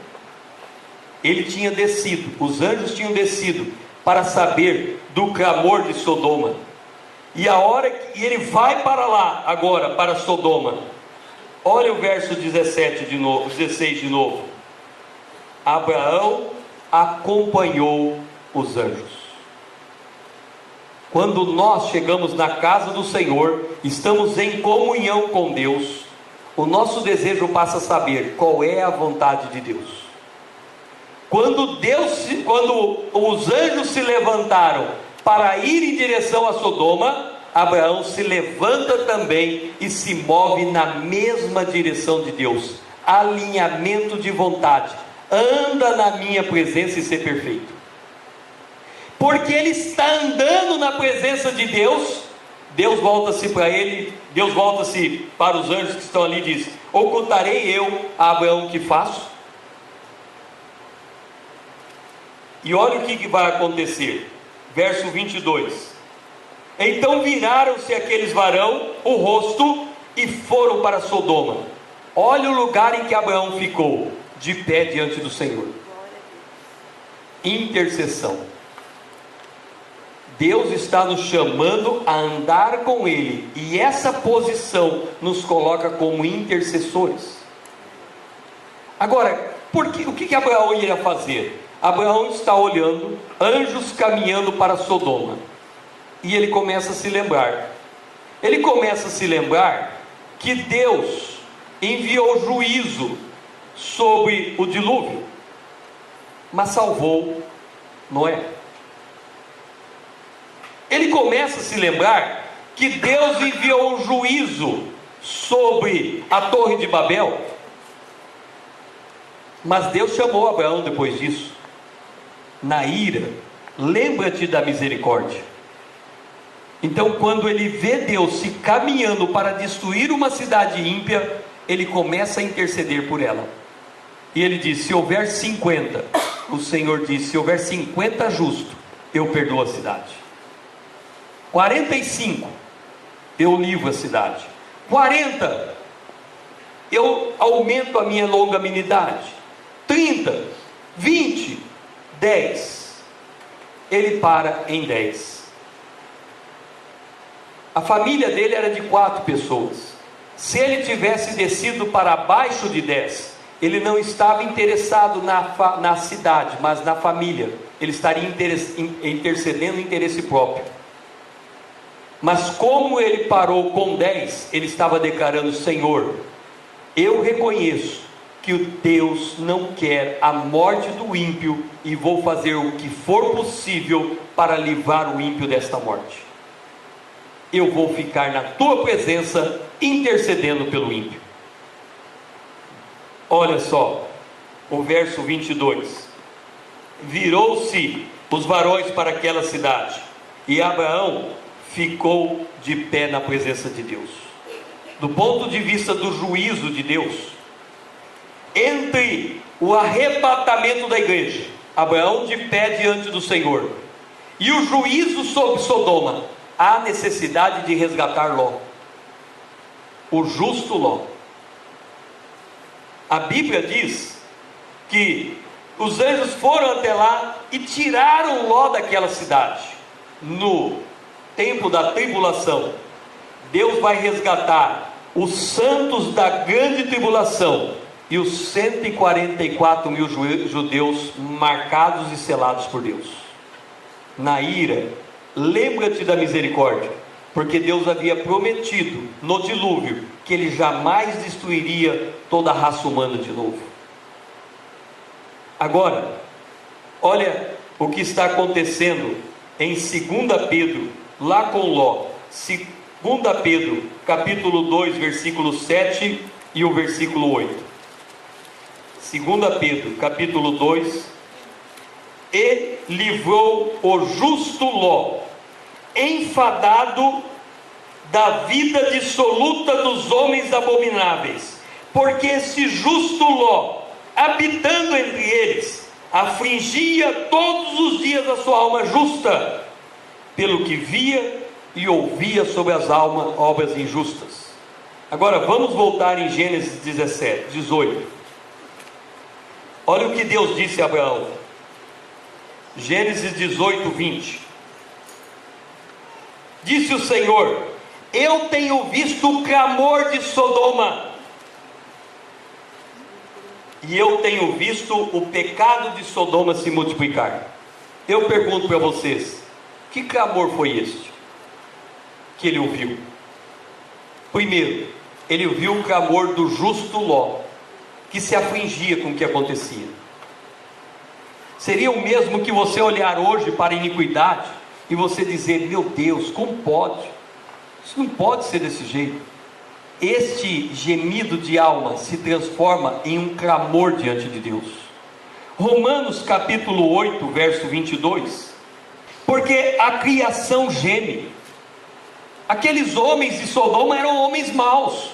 Ele tinha descido, os anjos tinham descido para saber do clamor de Sodoma. E a hora que ele vai para lá agora, para Sodoma, olha o verso 17 de novo, 16 de novo. Abraão acompanhou os anjos. Quando nós chegamos na casa do Senhor, estamos em comunhão com Deus, o nosso desejo passa a saber qual é a vontade de Deus. Quando os anjos se levantaram para ir em direção a Sodoma, Abraão se levanta também e se move na mesma direção de Deus. Alinhamento de vontade. Anda na minha presença e ser perfeito. Porque ele está andando na presença de Deus. Deus volta-se para ele, Deus volta-se para os anjos que estão ali e diz: ocultarei eu a Abraão que faço? E olha o que vai acontecer. Verso 22. Então viraram-se aqueles varão o rosto e foram para Sodoma. Olha o lugar em que Abraão ficou, de pé diante do Senhor. Intercessão. Deus está nos chamando a andar com Ele, e essa posição nos coloca como intercessores. Agora, o que Abraão iria fazer? Abraão está olhando anjos caminhando para Sodoma, e ele começa a se lembrar. Ele começa a se lembrar que Deus enviou juízo sobre o dilúvio, mas salvou Noé. Ele começa a se lembrar que Deus enviou um juízo sobre a Torre de Babel, mas Deus chamou Abraão depois disso, na ira: lembra-te da misericórdia. Então, quando ele vê Deus se caminhando para destruir uma cidade ímpia, ele começa a interceder por ela. E ele diz: se houver 50, o Senhor diz, se houver 50 justos, eu perdoo a cidade. 45, eu livro a cidade. 40, eu aumento a minha longanimidade. 30, 20, 10, ele para em 10. A família dele era de 4 pessoas. Se ele tivesse descido para abaixo de 10, ele não estava interessado na cidade, mas na família. Ele estaria intercedendo interesse próprio. Mas como ele parou com 10, ele estava declarando: Senhor, eu reconheço que o Deus não quer a morte do ímpio, e vou fazer o que for possível para livrar o ímpio desta morte. Eu vou ficar na tua presença intercedendo pelo ímpio. Olha só, o verso 22. Virou-se os varões para aquela cidade, e Abraão ficou de pé na presença de Deus. Do ponto de vista do juízo de Deus, entre o arrebatamento da igreja, Abraão de pé diante do Senhor, e o juízo sobre Sodoma, há necessidade de resgatar Ló, o justo Ló. A Bíblia diz que os anjos foram até lá e tiraram Ló daquela cidade. No tempo da tribulação, Deus vai resgatar os santos da grande tribulação e os 144 mil judeus marcados e selados por Deus. Na ira, lembra-te da misericórdia, porque Deus havia prometido no dilúvio que Ele jamais destruiria toda a raça humana de novo. Agora, olha o que está acontecendo em 2 Pedro, lá com Ló. 2 Pedro, capítulo 2, versículo 7 e o versículo 8. 2 Pedro, capítulo 2. E livrou o justo Ló, enfadado da vida dissoluta dos homens abomináveis, porque esse justo Ló, habitando entre eles, afligia todos os dias a sua alma justa, pelo que via e ouvia sobre as obras injustas. Agora vamos voltar em Gênesis 18. Olha o que Deus disse a Abraão. Gênesis 18, 20. Disse o Senhor: eu tenho visto o clamor de Sodoma, e eu tenho visto o pecado de Sodoma se multiplicar. Eu pergunto para vocês: que clamor foi este que ele ouviu? Primeiro, ele ouviu o clamor do justo Ló, que se afligia com o que acontecia. Seria o mesmo que você olhar hoje para a iniquidade e você dizer: meu Deus, como pode? Isso não pode ser desse jeito. Este gemido de alma se transforma em um clamor diante de Deus. Romanos capítulo 8, verso 22. Porque a criação geme. Aqueles homens de Sodoma eram homens maus.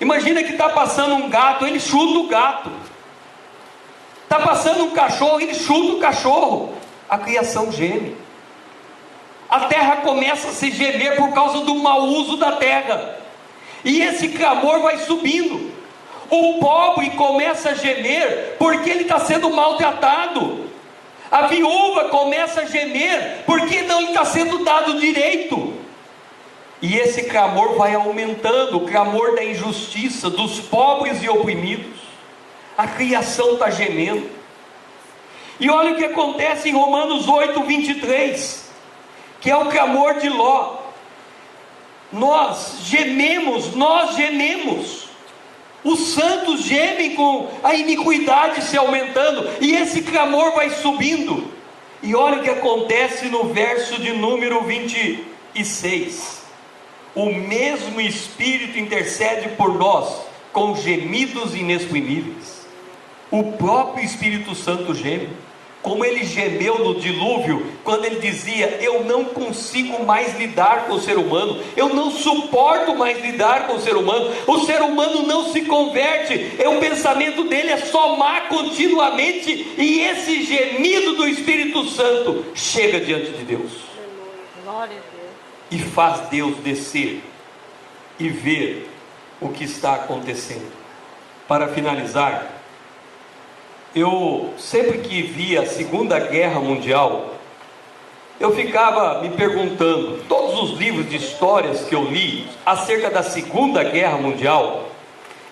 Imagina que está passando um gato, ele chuta o gato. Está passando um cachorro, ele chuta o cachorro. A criação geme. a terra começa a se gemer por causa do mau uso da terra, e esse clamor vai subindo. O pobre começa a gemer porque ele está sendo maltratado. A viúva começa a gemer porque não lhe está sendo dado direito. E esse clamor vai aumentando, o clamor da injustiça, dos pobres e oprimidos. A criação está gemendo. E olha o que acontece em Romanos 8, 23, que é o clamor de Ló. Nós gememos. Os santos gemem com a iniquidade se aumentando, e esse clamor vai subindo. E olha o que acontece no verso de número 26. O mesmo Espírito intercede por nós com gemidos inexprimíveis. O próprio Espírito Santo geme, como ele gemeu no dilúvio, quando ele dizia: eu não consigo mais lidar com o ser humano, eu não suporto mais lidar com o ser humano não se converte, o pensamento dele é só má continuamente, e esse gemido do Espírito Santo chega diante de Deus, Glória a Deus, e faz Deus descer e ver o que está acontecendo. Para finalizar, eu sempre que via a Segunda Guerra Mundial, eu ficava me perguntando, todos os livros de histórias que eu li acerca da Segunda Guerra Mundial,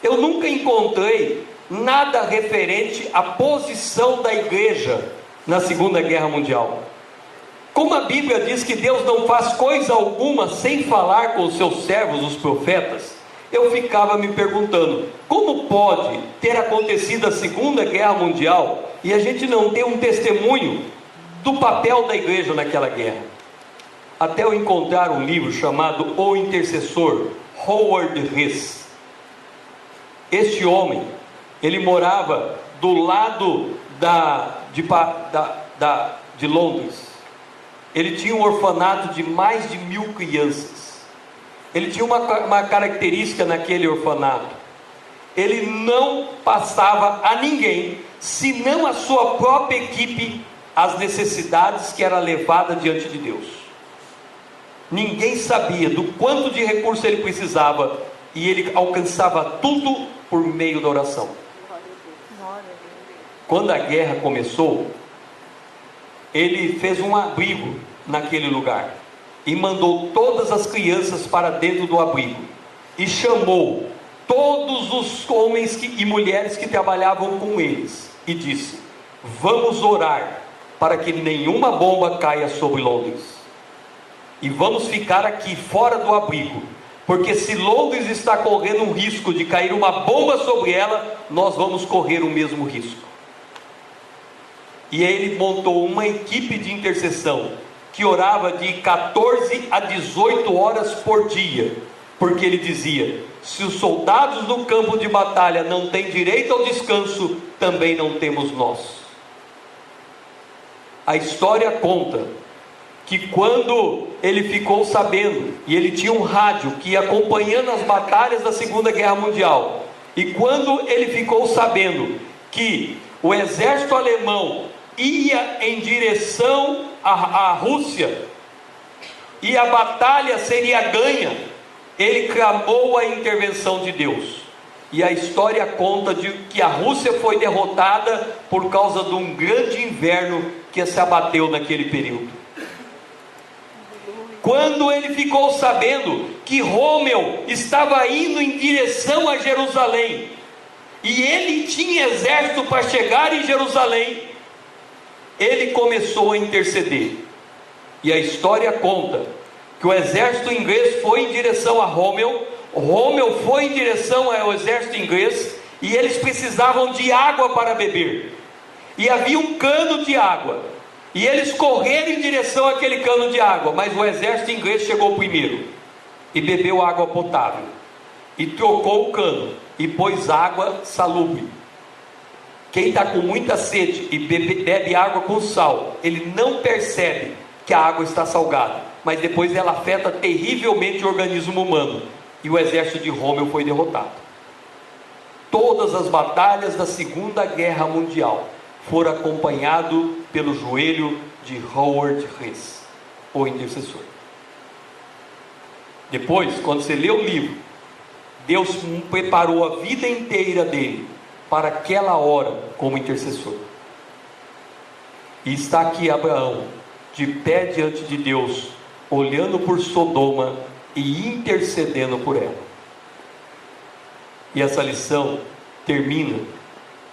eu nunca encontrei nada referente à posição da igreja na Segunda Guerra Mundial. Como a Bíblia diz que Deus não faz coisa alguma sem falar com os seus servos, os profetas, eu ficava me perguntando, como pode ter acontecido a Segunda Guerra Mundial e a gente não ter um testemunho do papel da igreja naquela guerra? Até eu encontrar um livro chamado O Intercessor, Howard Hess. Este homem, ele morava do lado de Londres. Ele tinha um orfanato de mais de 1000 crianças. Ele tinha uma característica naquele orfanato: ele não passava a ninguém, senão a sua própria equipe, as necessidades que era levada diante de Deus. Ninguém sabia do quanto de recurso ele precisava, e ele alcançava tudo por meio da oração. Quando a guerra começou, ele fez um abrigo naquele lugar e mandou todas as crianças para dentro do abrigo, e chamou todos os homens e mulheres que trabalhavam com eles, e disse: vamos orar para que nenhuma bomba caia sobre Londres, e vamos ficar aqui fora do abrigo, porque se Londres está correndo um risco de cair uma bomba sobre ela, nós vamos correr o mesmo risco. E aí ele montou uma equipe de intercessão que orava de 14 a 18 horas por dia, porque ele dizia: se os soldados no campo de batalha não têm direito ao descanso, também não temos nós. A história conta que quando ele ficou sabendo, e ele tinha um rádio que ia acompanhando as batalhas da Segunda Guerra Mundial, e quando ele ficou sabendo que o exército alemão ia em direção à Rússia, e a batalha seria ganha, ele clamou a intervenção de Deus. E a história conta de que a Rússia foi derrotada por causa de um grande inverno que se abateu naquele período. Quando ele ficou sabendo que Rômmel estava indo em direção a Jerusalém, e ele tinha exército para chegar em Jerusalém, ele começou a interceder. E a história conta que o exército inglês foi em direção a Rômmel, Rômmel foi em direção ao exército inglês, e eles precisavam de água para beber, e havia um cano de água, e eles correram em direção àquele cano de água, mas o exército inglês chegou primeiro, e bebeu água potável, e trocou o cano, e pôs água salubre. Quem está com muita sede e bebe água com sal, ele não percebe que a água está salgada, mas depois ela afeta terrivelmente o organismo humano, e o exército de Rômmel foi derrotado. Todas as batalhas da Segunda Guerra Mundial foram acompanhadas pelo joelho de Howard Hess. o intercessor. Depois, quando você lê o livro, Deus preparou a vida inteira dele para aquela hora como intercessor. E está aqui Abraão, de pé diante de Deus, olhando por Sodoma e intercedendo por ela. E essa lição termina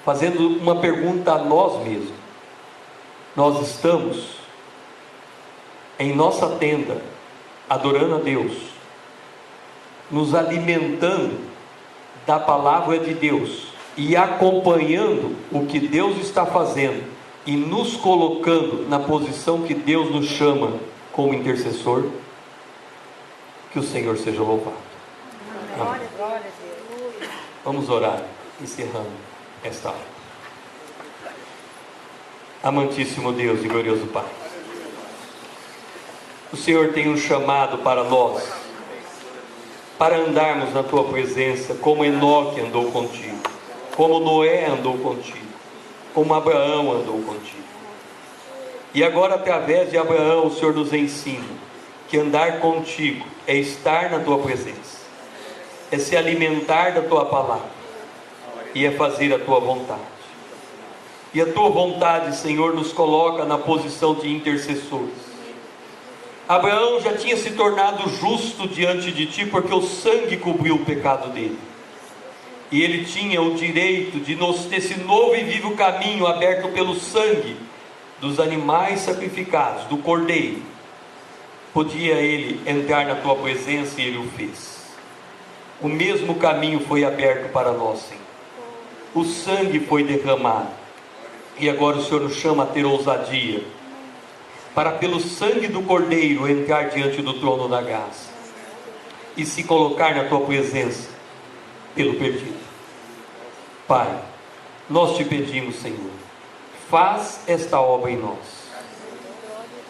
fazendo uma pergunta a nós mesmos. Nós estamos em nossa tenda, adorando a Deus, nos alimentando da palavra de Deus e acompanhando o que Deus está fazendo e nos colocando na posição que Deus nos chama como intercessor? Que o Senhor seja louvado. Amém. Vamos orar, encerrando esta aula. Amantíssimo Deus e glorioso Pai, o Senhor tem um chamado para nós, para andarmos na Tua presença, como Enoque andou contigo, como Noé andou contigo, como Abraão andou contigo. E agora, através de Abraão, o Senhor nos ensina que andar contigo é estar na Tua presença, é se alimentar da Tua palavra e é fazer a Tua vontade. E a Tua vontade, Senhor, nos coloca na posição de intercessores. Abraão já tinha se tornado justo diante de Ti, porque o sangue cobriu o pecado dele. E ele tinha o direito de, nesse novo e vivo caminho aberto pelo sangue dos animais sacrificados, do cordeiro, podia ele entrar na Tua presença, e ele o fez. O mesmo caminho foi aberto para nós, Senhor. O sangue foi derramado, e agora o Senhor nos chama a ter ousadia, para pelo sangue do cordeiro entrar diante do trono da graça e se colocar na Tua presença pelo perdido. Pai, nós Te pedimos, Senhor, faz esta obra em nós.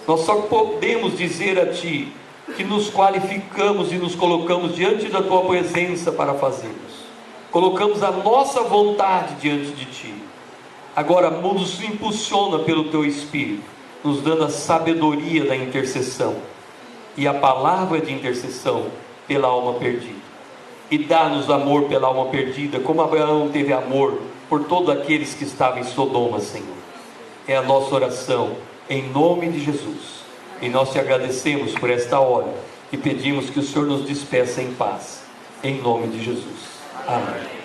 Nós só podemos dizer a Ti que nos qualificamos e nos colocamos diante da Tua presença para fazermos. Colocamos a nossa vontade diante de Ti. Agora nos impulsiona pelo Teu Espírito, nos dando a sabedoria da intercessão e a palavra de intercessão pela alma perdida. E dá-nos amor pela alma perdida, como Abraão teve amor por todos aqueles que estavam em Sodoma, Senhor. É a nossa oração, em nome de Jesus. E nós Te agradecemos por esta hora e pedimos que o Senhor nos despeça em paz, em nome de Jesus. Amém.